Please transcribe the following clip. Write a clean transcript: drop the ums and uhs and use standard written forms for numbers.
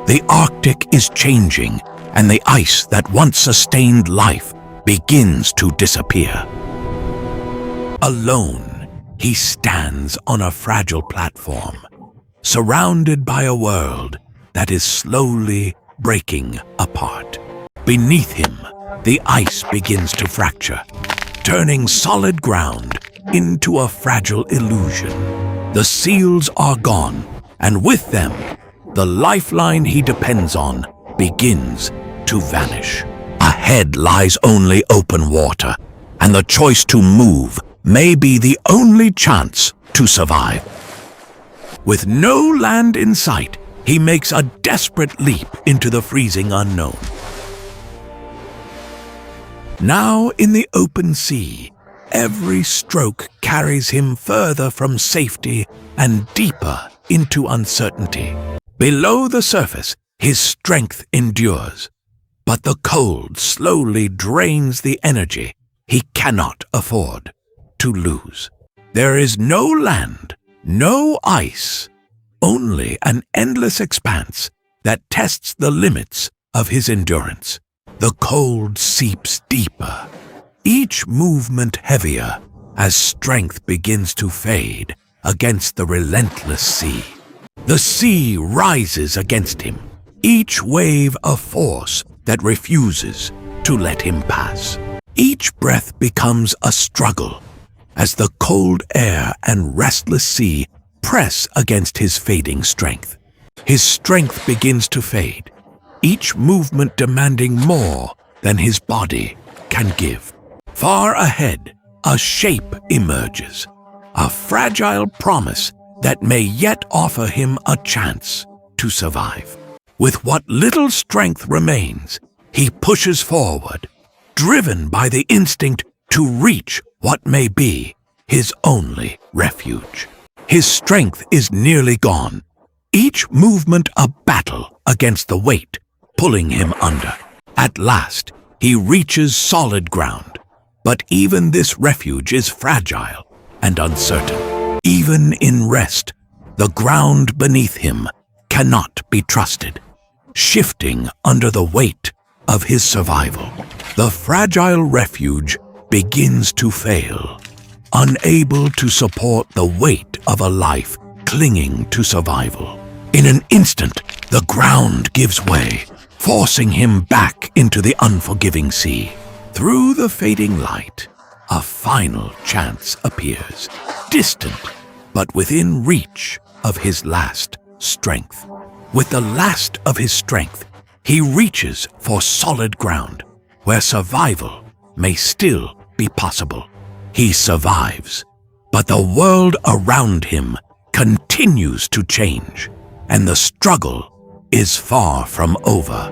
The Arctic is changing, and the ice that once sustained life begins to disappear. Alone, he stands on a fragile platform, surrounded by a world that is slowly breaking apart. Beneath him, the ice begins to fracture, turning solid ground into a fragile illusion. The seals are gone, and with them, the lifeline he depends on begins to vanish. Ahead lies only open water, and the choice to move may be the only chance to survive. With no land in sight, he makes a desperate leap into the freezing unknown. Now in the open sea, every stroke carries him further from safety and deeper into uncertainty. Below the surface, his strength endures, but the cold slowly drains the energy he cannot afford to lose. There is no land, no ice, only an endless expanse that tests the limits of his endurance. The cold seeps deeper, each movement heavier as strength begins to fade against the relentless sea. The sea rises against him, each wave a force that refuses to let him pass. Each breath becomes a struggle as the cold air and restless sea press against his fading strength. His strength begins to fade, each movement demanding more than his body can give. Far ahead, a shape emerges, a fragile promise that may yet offer him a chance to survive. With what little strength remains, he pushes forward, driven by the instinct to reach what may be his only refuge. His strength is nearly gone, each movement a battle against the weight pulling him under. At last, he reaches solid ground, but even this refuge is fragile and uncertain. Even in rest, the ground beneath him cannot be trusted, shifting under the weight of his survival. The fragile refuge begins to fail, unable to support the weight of a life clinging to survival. In an instant, the ground gives way, forcing him back into the unforgiving sea. Through the fading light, a final chance appears, distant but within reach of his last strength. With the last of his strength, he reaches for solid ground, where survival may still be possible. He survives, but the world around him continues to change, and the struggle is far from over.